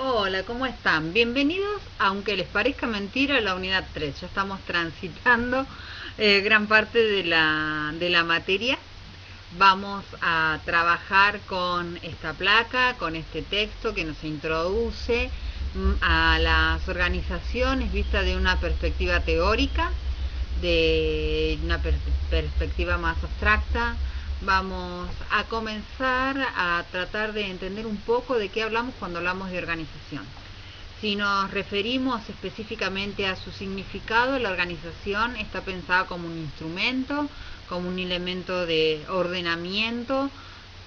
Hola, ¿cómo están? Bienvenidos, aunque les parezca mentira, a la unidad 3. Ya estamos transitando gran parte de la materia. Vamos a trabajar con esta placa, con este texto que nos introduce a las organizaciones vista de una perspectiva teórica, de una perspectiva más abstracta. Vamos a comenzar a tratar de entender un poco de qué hablamos cuando hablamos de organización. Si nos referimos específicamente a su significado, la organización está pensada como un instrumento, como un elemento de ordenamiento,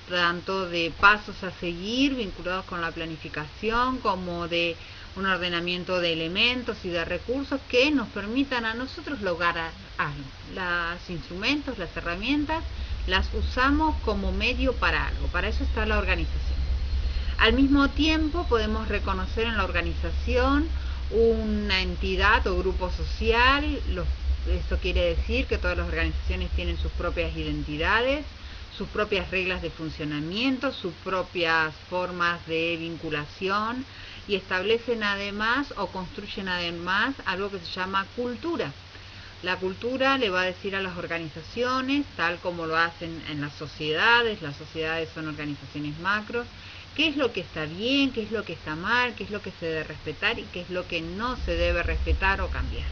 tanto de pasos a seguir vinculados con la planificación, como de un ordenamiento de elementos y de recursos que nos permitan a nosotros lograr algo. Los instrumentos, las herramientas, las usamos como medio para algo. Para eso está la organización. Al mismo tiempo podemos reconocer en la organización una entidad o grupo social. Eso quiere decir que todas las organizaciones tienen sus propias identidades, sus propias reglas de funcionamiento, sus propias formas de vinculación, y establecen además o construyen además algo que se llama cultura. La cultura le va a decir a las organizaciones, tal como lo hacen en las sociedades son organizaciones macros, qué es lo que está bien, qué es lo que está mal, qué es lo que se debe respetar y qué es lo que no se debe respetar o cambiar.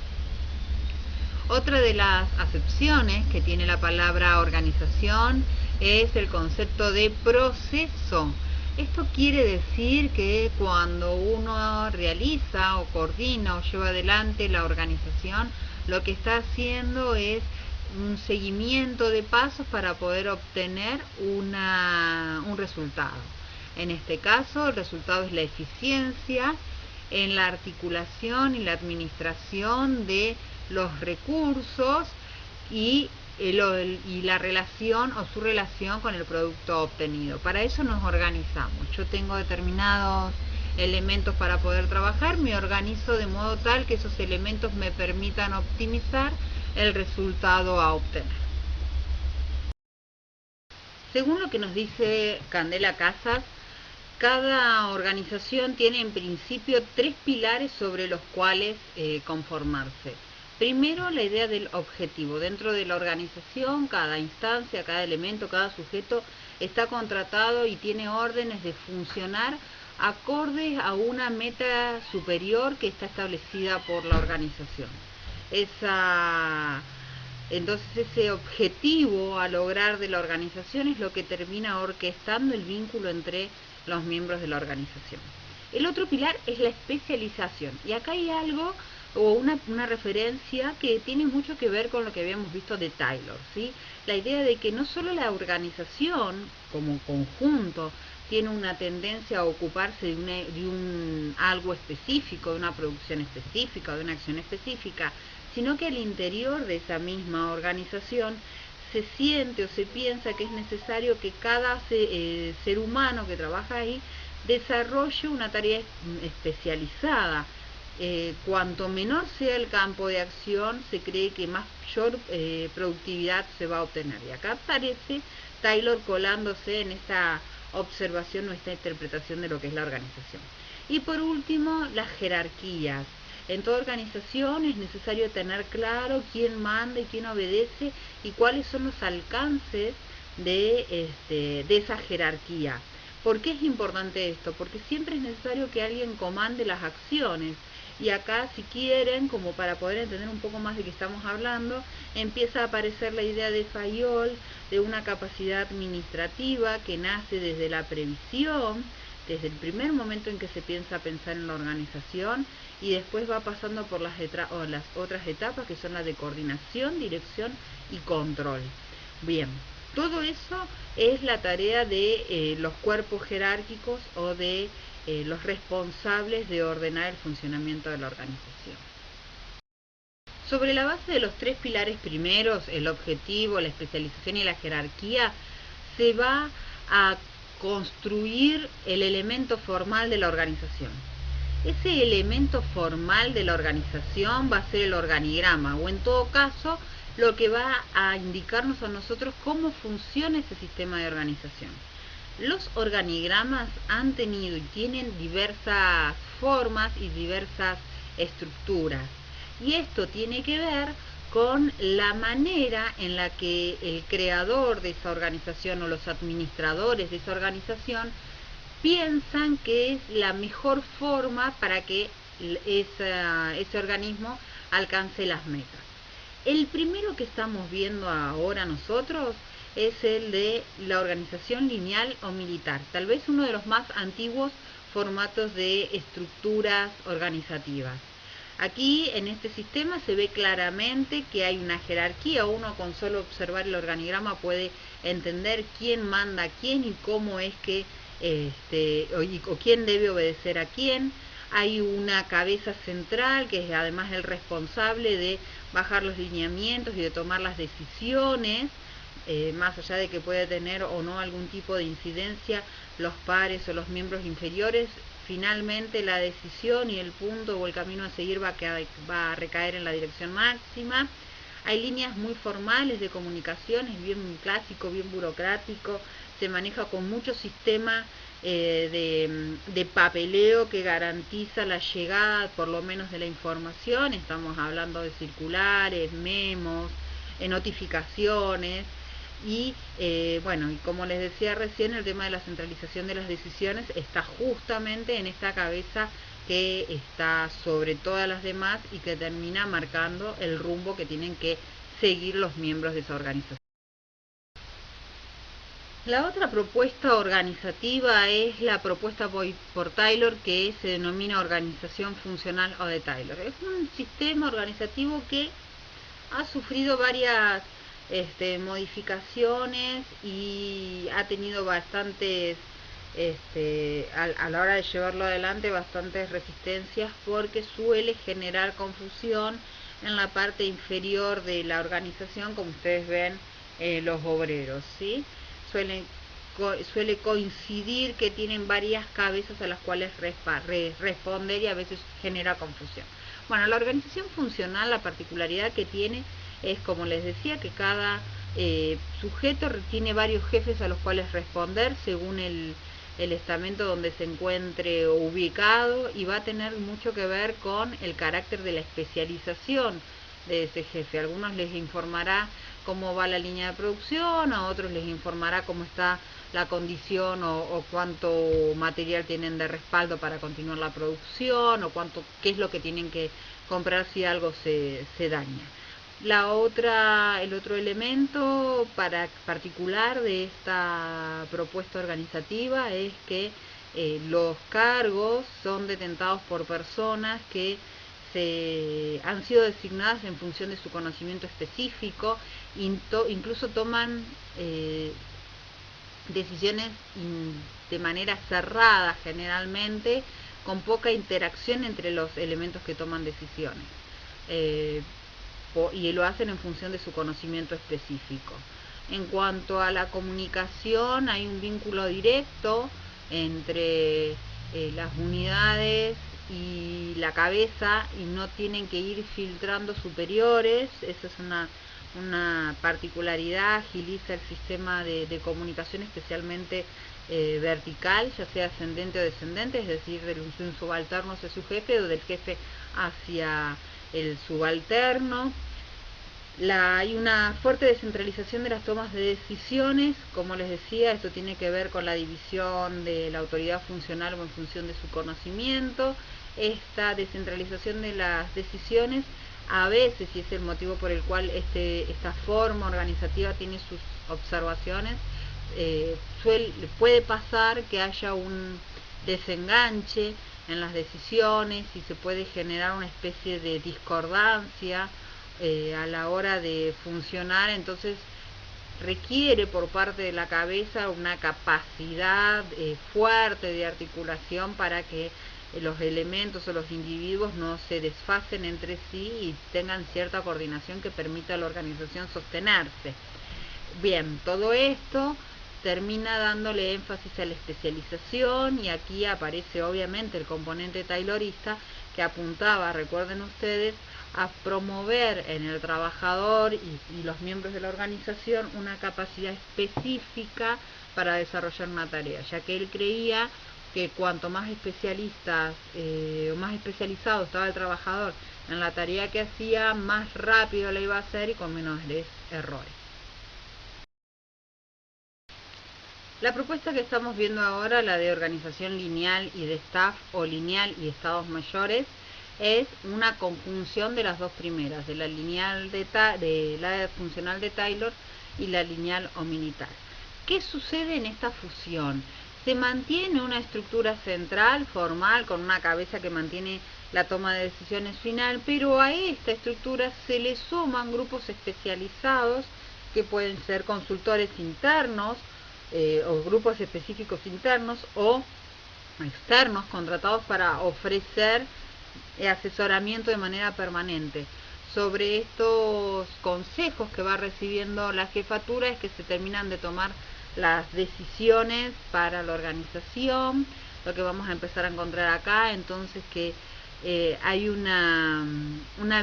Otra de las acepciones que tiene la palabra organización es el concepto de proceso. Esto quiere decir que cuando uno realiza o coordina o lleva adelante la organización, lo que está haciendo es un seguimiento de pasos para poder obtener un resultado. En este caso, el resultado es la eficiencia en la articulación y la administración de los recursos y la relación o su relación con el producto obtenido. Para eso nos organizamos. Yo tengo determinados elementos para poder trabajar, me organizo de modo tal que esos elementos me permitan optimizar el resultado a obtener. Según lo que nos dice Candela Casas, cada organización tiene en principio tres pilares sobre los cuales conformarse. Primero, la idea del objetivo. Dentro de la organización, cada instancia, cada elemento, cada sujeto está contratado y tiene órdenes de funcionar acordes a una meta superior que está establecida por la organización. Entonces ese objetivo a lograr de la organización es lo que termina orquestando el vínculo entre los miembros de la organización. El otro pilar es la especialización, y acá hay algo o una referencia que tiene mucho que ver con lo que habíamos visto de Taylor, ¿sí? La idea de que no solo la organización como conjunto tiene una tendencia a ocuparse de algo específico, de una producción específica, de una acción específica, sino que al interior de esa misma organización se siente o se piensa que es necesario que cada ser humano que trabaja ahí desarrolle una tarea especializada. Cuanto menor sea el campo de acción, se cree que mayor productividad se va a obtener. Y acá aparece Taylor colándose en esta observación o esta interpretación de lo que es la organización. Y por último, las jerarquías. En toda organización es necesario tener claro quién manda y quién obedece y cuáles son los alcances de esa jerarquía. ¿Por qué es importante esto? Porque siempre es necesario que alguien comande las acciones. Y acá, si quieren, como para poder entender un poco más de qué estamos hablando, empieza a aparecer la idea de Fayol de una capacidad administrativa que nace desde la previsión, desde el primer momento en que se piensa pensar en la organización, y después va pasando por las otras etapas que son las de coordinación, dirección y control. Bien, todo eso es la tarea de los cuerpos jerárquicos o de los responsables de ordenar el funcionamiento de la organización. Sobre la base de los tres pilares primeros, el objetivo, la especialización y la jerarquía, se va a construir el elemento formal de la organización. Ese elemento formal de la organización va a ser el organigrama, o en todo caso, lo que va a indicarnos a nosotros cómo funciona ese sistema de organización. Los organigramas han tenido y tienen diversas formas y diversas estructuras. Y esto tiene que ver con la manera en la que el creador de esa organización o los administradores de esa organización piensan que es la mejor forma para que ese organismo alcance las metas. El primero que estamos viendo ahora nosotros es el de la organización lineal o militar, tal vez uno de los más antiguos formatos de estructuras organizativas. Aquí en este sistema se ve claramente que hay una jerarquía. Uno con solo observar el organigrama puede entender quién manda a quién y cómo es que o quién debe obedecer a quién. Hay una cabeza central que es además el responsable de bajar los lineamientos y de tomar las decisiones, más allá de que puede tener o no algún tipo de incidencia los pares o los miembros inferiores. Finalmente la decisión y el punto o el camino a seguir va a recaer en la dirección máxima. Hay líneas muy formales de comunicación, es bien clásico, bien burocrático, se maneja con mucho sistema de papeleo que garantiza la llegada por lo menos de la información. Estamos hablando de circulares, memos, notificaciones. Y bueno, y como les decía recién, el tema de la centralización de las decisiones está justamente en esta cabeza que está sobre todas las demás y que termina marcando el rumbo que tienen que seguir los miembros de esa organización. La otra propuesta organizativa es la propuesta por Taylor, que se denomina organización funcional o de Taylor. Es un sistema organizativo que ha sufrido varias modificaciones y ha tenido bastantes, a la hora de llevarlo adelante, bastantes resistencias, porque suele generar confusión en la parte inferior de la organización, como ustedes ven, los obreros, ¿sí? Suele coincidir que tienen varias cabezas a las cuales responder y a veces genera confusión. Bueno, la organización funcional, la particularidad que tiene es, como les decía, que cada sujeto tiene varios jefes a los cuales responder según el estamento donde se encuentre ubicado, y va a tener mucho que ver con el carácter de la especialización de ese jefe. A algunos les informará cómo va la línea de producción, a otros les informará cómo está la condición o cuánto material tienen de respaldo para continuar la producción, o qué es lo que tienen que comprar si algo se daña. El otro elemento particular de esta propuesta organizativa es que los cargos son detentados por personas que han sido designadas en función de su conocimiento específico, incluso toman decisiones de manera cerrada generalmente, con poca interacción entre los elementos que toman decisiones, y lo hacen en función de su conocimiento específico. En cuanto a la comunicación, hay un vínculo directo entre las unidades y la cabeza, y no tienen que ir filtrando superiores. Esa es una particularidad, agiliza el sistema de comunicación, especialmente vertical, ya sea ascendente o descendente, es decir, de un subalterno hacia su jefe o del jefe hacia el subalterno. Hay una fuerte descentralización de las tomas de decisiones. Como les decía, esto tiene que ver con la división de la autoridad funcional o en función de su conocimiento. Esta descentralización de las decisiones, a veces, y es el motivo por el cual esta forma organizativa tiene sus observaciones, puede pasar que haya un desenganche en las decisiones y se puede generar una especie de discordancia a la hora de funcionar. Entonces requiere por parte de la cabeza una capacidad fuerte de articulación para que los elementos o los individuos no se desfasen entre sí y tengan cierta coordinación que permita a la organización sostenerse. Bien, todo esto termina dándole énfasis a la especialización, y aquí aparece obviamente el componente taylorista, que apuntaba, recuerden ustedes, a promover en el trabajador y los miembros de la organización una capacidad específica para desarrollar una tarea, ya que él creía que cuanto más especialistas o más especializado estaba el trabajador en la tarea que hacía, más rápido la iba a hacer y con menos errores. La propuesta que estamos viendo ahora, la de organización lineal y de staff o lineal y estados mayores, es una conjunción de las dos primeras, de la lineal de la funcional de Taylor y la lineal o militar. ¿Qué sucede en esta fusión? Se mantiene una estructura central, formal, con una cabeza que mantiene la toma de decisiones final, pero a esta estructura se le suman grupos especializados que pueden ser consultores internos, o grupos específicos internos o externos contratados para ofrecer asesoramiento de manera permanente. Sobre estos consejos que va recibiendo la jefatura es que se terminan de tomar las decisiones para la organización, lo que vamos a empezar a encontrar acá, entonces que hay una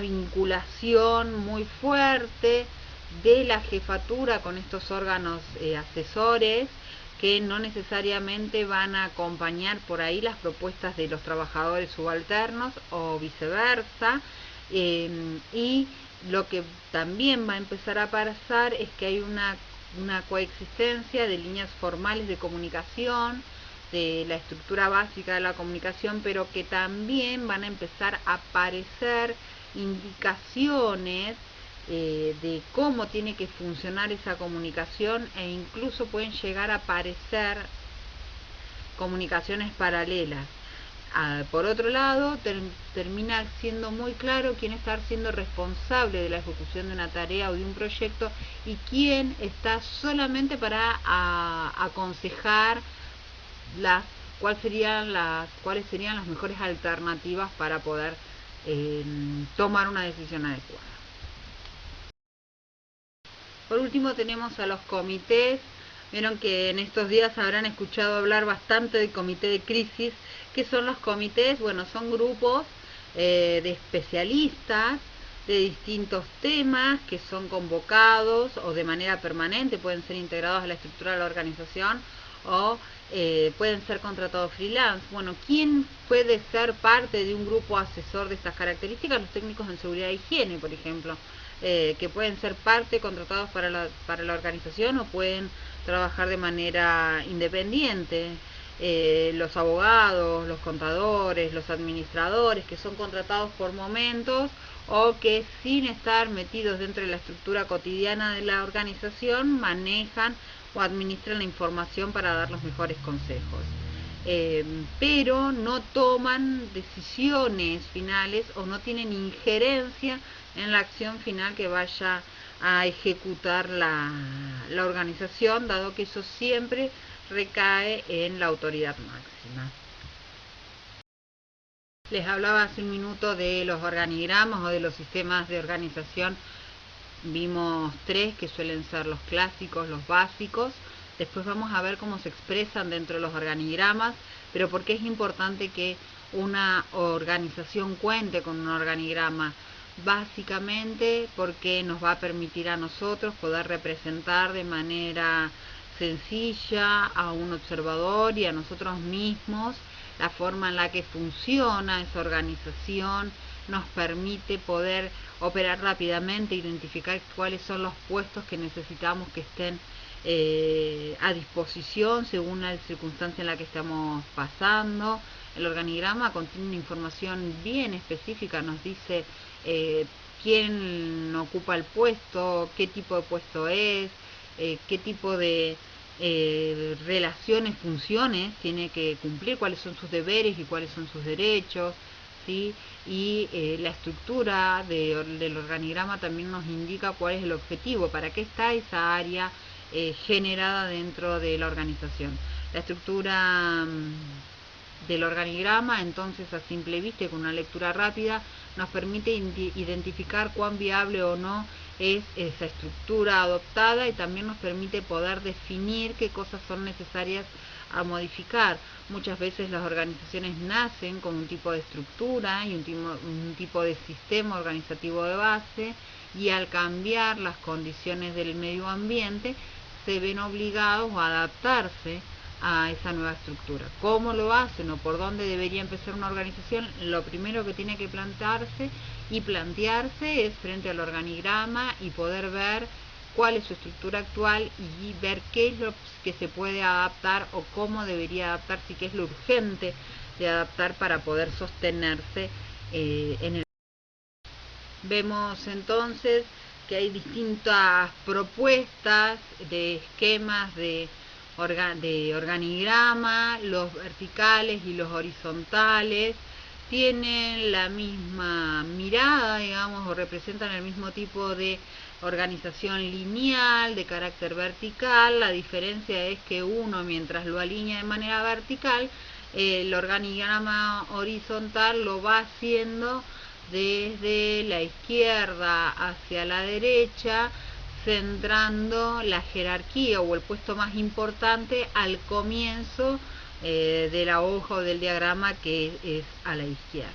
vinculación muy fuerte de la jefatura con estos órganos asesores, que no necesariamente van a acompañar por ahí las propuestas de los trabajadores subalternos o viceversa, y lo que también va a empezar a pasar es que hay una coexistencia de líneas formales de comunicación, de la estructura básica de la comunicación, pero que también van a empezar a aparecer indicaciones de cómo tiene que funcionar esa comunicación, e incluso pueden llegar a aparecer comunicaciones paralelas. Por otro lado, termina siendo muy claro quién está siendo responsable de la ejecución de una tarea o de un proyecto y quién está solamente para aconsejar cuáles serían las mejores alternativas para poder tomar una decisión adecuada. Por último tenemos a los comités. Vieron que en estos días habrán escuchado hablar bastante del comité de crisis. ¿Qué son los comités? Bueno, son grupos de especialistas de distintos temas que son convocados o de manera permanente, pueden ser integrados a la estructura de la organización o pueden ser contratados freelance. Bueno, ¿quién puede ser parte de un grupo asesor de estas características? Los técnicos en seguridad e higiene, por ejemplo. Que pueden ser parte contratados para la organización o pueden trabajar de manera independiente. Los abogados, los contadores, los administradores que son contratados por momentos o que sin estar metidos dentro de la estructura cotidiana de la organización manejan o administran la información para dar los mejores consejos. Pero no toman decisiones finales o no tienen injerencia en la acción final que vaya a ejecutar la organización, dado que eso siempre recae en la autoridad máxima. Les hablaba hace un minuto de los organigramas o de los sistemas de organización. Vimos tres que suelen ser los clásicos, los básicos. Después vamos a ver cómo se expresan dentro de los organigramas, pero por qué es importante que una organización cuente con un organigrama. Básicamente porque nos va a permitir a nosotros poder representar de manera sencilla a un observador y a nosotros mismos la forma en la que funciona esa organización. Nos permite poder operar rápidamente, identificar cuáles son los puestos que necesitamos que estén a disposición según la circunstancia en la que estamos pasando. El organigrama contiene una información bien específica, nos dice quién ocupa el puesto, qué tipo de puesto es, qué tipo de relaciones, funciones tiene que cumplir, cuáles son sus deberes y cuáles son sus derechos, ¿sí? Y la estructura del organigrama también nos indica cuál es el objetivo, para qué está esa área generada dentro de la organización. La estructura del organigrama, entonces, a simple vista y con una lectura rápida, nos permite identificar cuán viable o no es esa estructura adoptada y también nos permite poder definir qué cosas son necesarias a modificar. Muchas veces las organizaciones nacen con un tipo de estructura y un tipo de sistema organizativo de base, y al cambiar las condiciones del medio ambiente se ven obligados a adaptarse a esa nueva estructura. ¿Cómo lo hacen o por dónde debería empezar una organización? Lo primero que tiene que plantearse es frente al organigrama y poder ver cuál es su estructura actual y ver qué es lo que se puede adaptar o cómo debería adaptarse y qué es lo urgente de adaptar para poder sostenerse en el. Vemos entonces que hay distintas propuestas de esquemas de organigrama, los verticales y los horizontales tienen la misma mirada, digamos, o representan el mismo tipo de organización lineal, de carácter vertical. La diferencia es que uno, mientras lo alinea de manera vertical, el organigrama horizontal lo va haciendo desde la izquierda hacia la derecha, centrando la jerarquía o el puesto más importante al comienzo de la hoja o del diagrama, que es a la izquierda.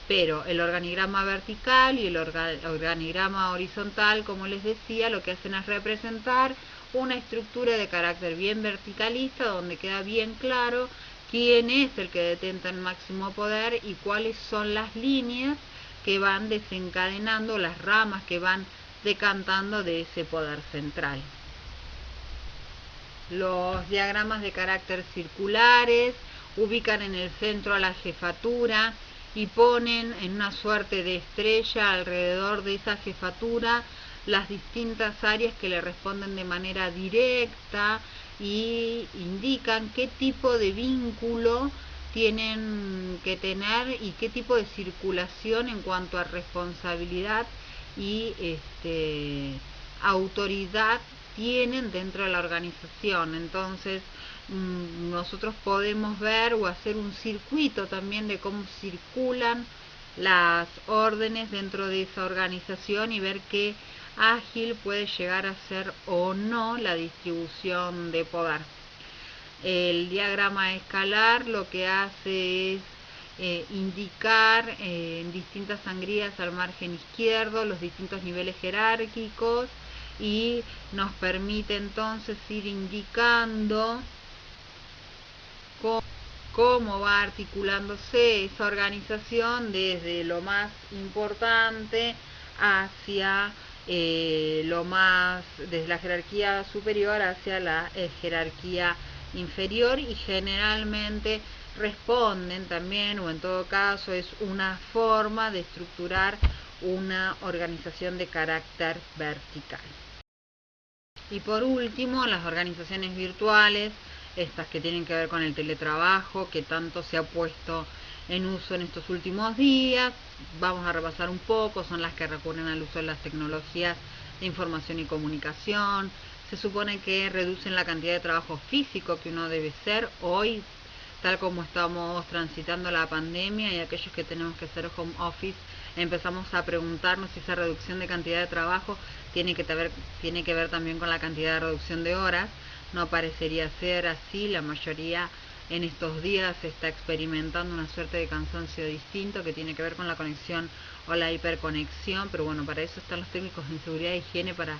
Pero el organigrama vertical y el organigrama horizontal, como les decía, lo que hacen es representar una estructura de carácter bien verticalista, donde queda bien claro quién es el que detenta el máximo poder y cuáles son las líneas que van desencadenando, las ramas que van decantando de ese poder central. Los diagramas de carácter circulares ubican en el centro a la jefatura y ponen en una suerte de estrella alrededor de esa jefatura las distintas áreas que le responden de manera directa y indican qué tipo de vínculo tienen que tener y qué tipo de circulación en cuanto a responsabilidad y autoridad tienen dentro de la organización. Entonces nosotros podemos ver o hacer un circuito también de cómo circulan las órdenes dentro de esa organización y ver qué ágil puede llegar a ser o no la distribución de poder. El diagrama escalar lo que hace es indicar en distintas sangrías al margen izquierdo los distintos niveles jerárquicos y nos permite entonces ir indicando cómo va articulándose esa organización desde lo más importante hacia desde la jerarquía superior hacia la jerarquía inferior, y generalmente responden también, o en todo caso es una forma de estructurar una organización de carácter vertical. Y por último, las organizaciones virtuales, estas que tienen que ver con el teletrabajo, que tanto se ha puesto en uso en estos últimos días. Vamos a repasar un poco, son las que recurren al uso de las tecnologías de información y comunicación. Se supone que reducen la cantidad de trabajo físico que uno debe hacer hoy, tal como estamos transitando la pandemia, y aquellos que tenemos que hacer home office empezamos a preguntarnos si esa reducción de cantidad de trabajo tiene que ver también con la cantidad de reducción de horas. No parecería ser así. La mayoría en estos días está experimentando una suerte de cansancio distinto que tiene que ver con la conexión o la hiperconexión, pero bueno, para eso están los técnicos en seguridad e higiene, para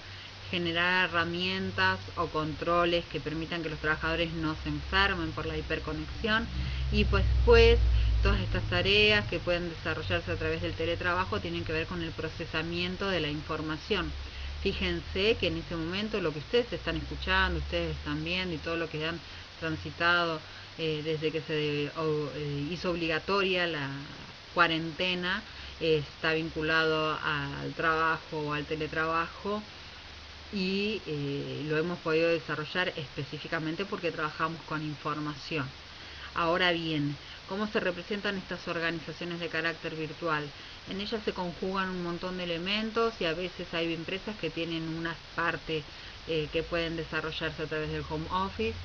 generar herramientas o controles que permitan que los trabajadores no se enfermen por la hiperconexión. Y pues todas estas tareas que pueden desarrollarse a través del teletrabajo tienen que ver con el procesamiento de la información. Fíjense que en ese momento lo que ustedes están escuchando, ustedes están viendo, y todo lo que han transitado desde que se hizo obligatoria la cuarentena, está vinculado al trabajo o al teletrabajo, y lo hemos podido desarrollar específicamente porque trabajamos con información. Ahora bien, ¿cómo se representan estas organizaciones de carácter virtual? En ellas se conjugan un montón de elementos, y a veces hay empresas que tienen una parte que pueden desarrollarse a través del home office,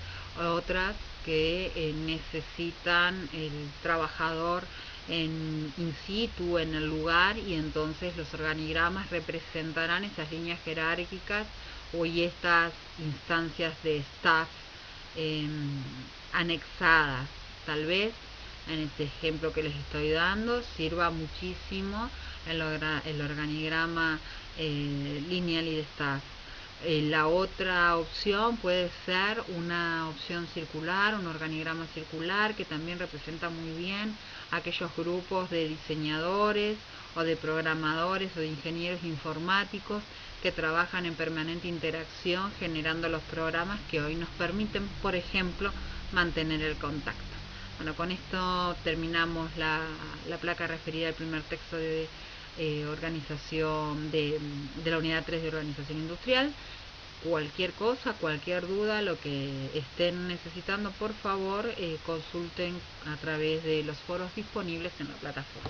otras que necesitan el trabajador in situ, en el lugar, y entonces los organigramas representarán esas líneas jerárquicas y estas instancias de staff eh, anexadas. Tal vez en este ejemplo que les estoy dando sirva muchísimo el organigrama lineal y de staff. La otra opción puede ser una opción circular, un organigrama circular, que también representa muy bien aquellos grupos de diseñadores o de programadores o de ingenieros informáticos que trabajan en permanente interacción generando los programas que hoy nos permiten, por ejemplo, mantener el contacto. Bueno, con esto terminamos la placa referida al primer texto de organización de la unidad 3 de organización industrial. Cualquier cosa, cualquier duda, lo que estén necesitando, por favor, consulten a través de los foros disponibles en la plataforma.